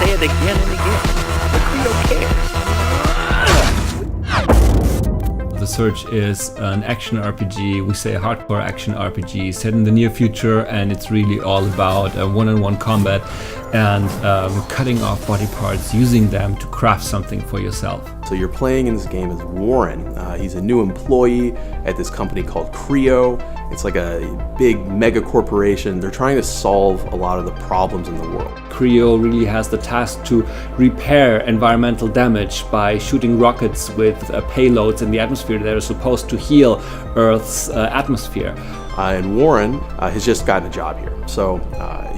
say it again and again. The Credo cares. The Surge is an action RPG, we say a hardcore action RPG set in the near future, and it's really all about one-on-one combat and cutting off body parts, using them to craft something for yourself. So you're playing in this game as Warren. He's a new employee at this company called Creo. It's like a big mega corporation. They're trying to solve a lot of the problems in the world. Creo really has the task to repair environmental damage by shooting rockets with payloads in the atmosphere that are supposed to heal Earth's atmosphere. And Warren has just gotten a job here. So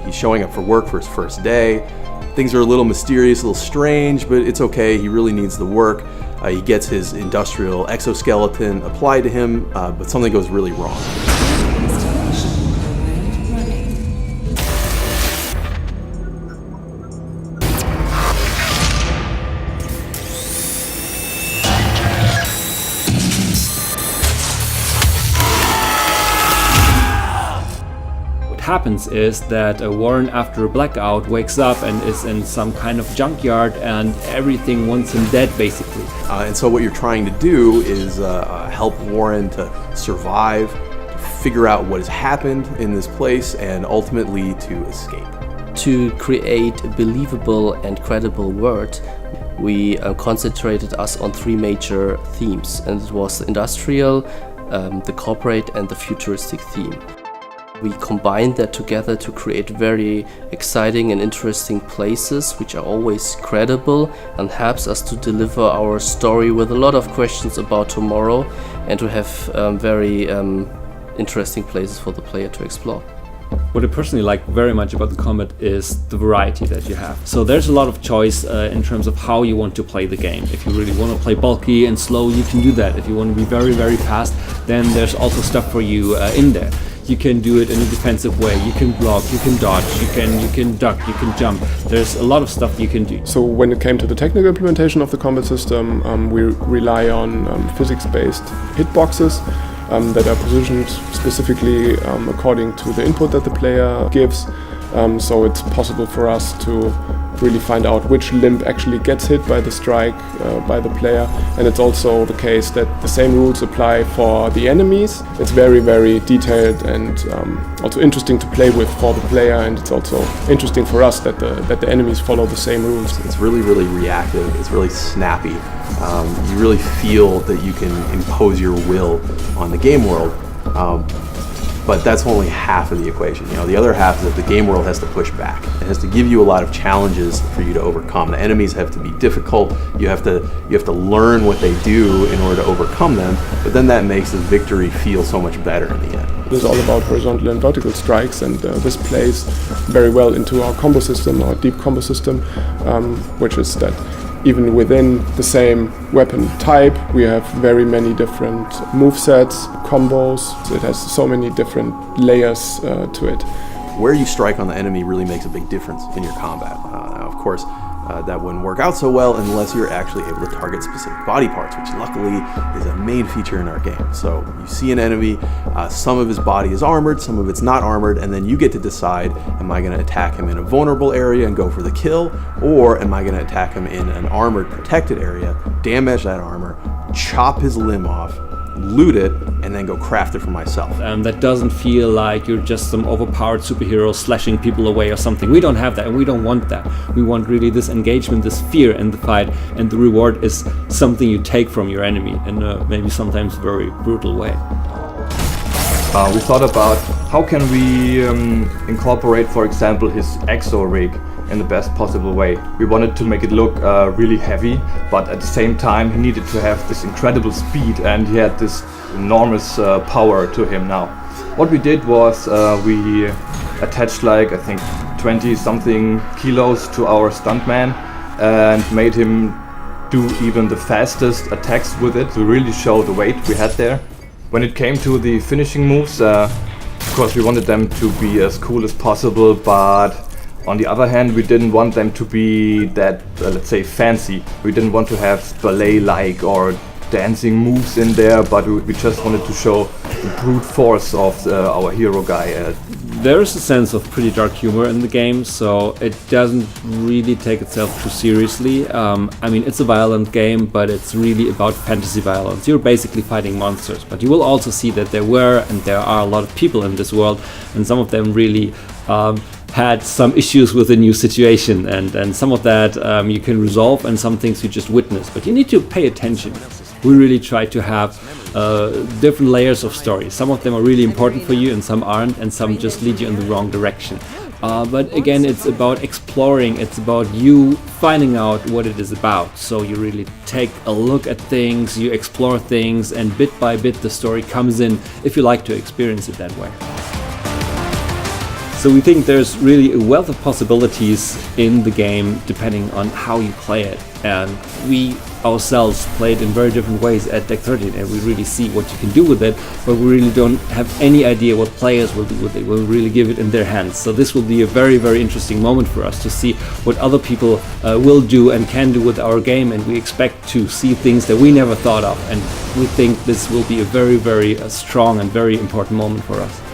he's showing up for work for his first day. Things are a little mysterious, a little strange, but it's okay. He really needs the work. He gets his industrial exoskeleton applied to him, but something goes really wrong. Happens is that Warren, after a blackout, wakes up and is in some kind of junkyard, and everything wants him dead, basically. And so what you're trying to do is help Warren to survive, to figure out what has happened in this place, and ultimately to escape. To create a believable and credible world, we concentrated us on three major themes, and it was the industrial, the corporate, and the futuristic theme. We combined that together to create very exciting and interesting places which are always credible and helps us to deliver our story with a lot of questions about tomorrow and to have very interesting places for the player to explore. What I personally like very much about the combat is the variety that you have. So there's a lot of choice in terms of how you want to play the game. If you really want to play bulky and slow, you can do that. If you want to be very, very fast, then there's also stuff for you in there. You can do it in a defensive way. You can block, you can dodge, you can duck, you can jump. There's a lot of stuff you can do. So when it came to the technical implementation of the combat system, we rely on physics-based hitboxes that are positioned specifically according to the input that the player gives. So it's possible for us to really find out which limb actually gets hit by the strike by the player, and it's also the case that the same rules apply for the enemies. It's very, very detailed and also interesting to play with for the player, and it's also interesting for us that the enemies follow the same rules. It's really, really reactive. It's really snappy. You really feel that you can impose your will on the game world. But that's only half of the equation. You know, the other half is that the game world has to push back. It has to give you a lot of challenges for you to overcome. The enemies have to be difficult. You have to learn what they do in order to overcome them. But then that makes the victory feel so much better in the end. It is all about horizontal and vertical strikes, and this plays very well into our combo system, our deep combo system, which is that even within the same weapon type, we have very many different movesets, combos. It has so many different layers to it. Where you strike on the enemy really makes a big difference in your combat. Of course, that wouldn't work out so well unless you're actually able to target specific body parts, which luckily is a main feature in our game. So you see an enemy, some of his body is armored, some of it's not armored, and then you get to decide, am I going to attack him in a vulnerable area and go for the kill, or am I going to attack him in an armored, protected area, damage that armor, chop his limb off, loot it, and then go craft it for myself. That doesn't feel like you're just some overpowered superhero slashing people away or something. We don't have that, and we don't want that. We want really this engagement, this fear in the fight, and the reward is something you take from your enemy in a maybe sometimes very brutal way. We thought about how can we incorporate, for example, his exo rig in the best possible way. We wanted to make it look really heavy, but at the same time he needed to have this incredible speed, and he had this enormous power to him now. What we did was we attached like I think 20 something kilos to our stuntman and made him do even the fastest attacks with it to really show the weight we had there. When it came to the finishing moves, of course we wanted them to be as cool as possible, but on the other hand, we didn't want them to be that, let's say, fancy. We didn't want to have ballet-like or dancing moves in there, but we just wanted to show the brute force of our hero guy. There's a sense of pretty dark humor in the game, so it doesn't really take itself too seriously. I mean, it's a violent game, but it's really about fantasy violence. You're basically fighting monsters, but you will also see that there are a lot of people in this world, and some of them really had some issues with the new situation, and some of that you can resolve, and some things you just witness, but you need to pay attention. We really try to have different layers of story. Some of them are really important for you and some aren't, and some just lead you in the wrong direction. But again, it's about exploring, it's about you finding out what it is about. So you really take a look at things, you explore things, and bit by bit the story comes in if you like to experience it that way. So we think there's really a wealth of possibilities in the game depending on how you play it. And we ourselves play it in very different ways at Deck 13, and we really see what you can do with it, but we really don't have any idea what players will do with it. We'll really give it in their hands. So this will be a very, very interesting moment for us to see what other people will do and can do with our game, and we expect to see things that we never thought of, and we think this will be a very, very strong and very important moment for us.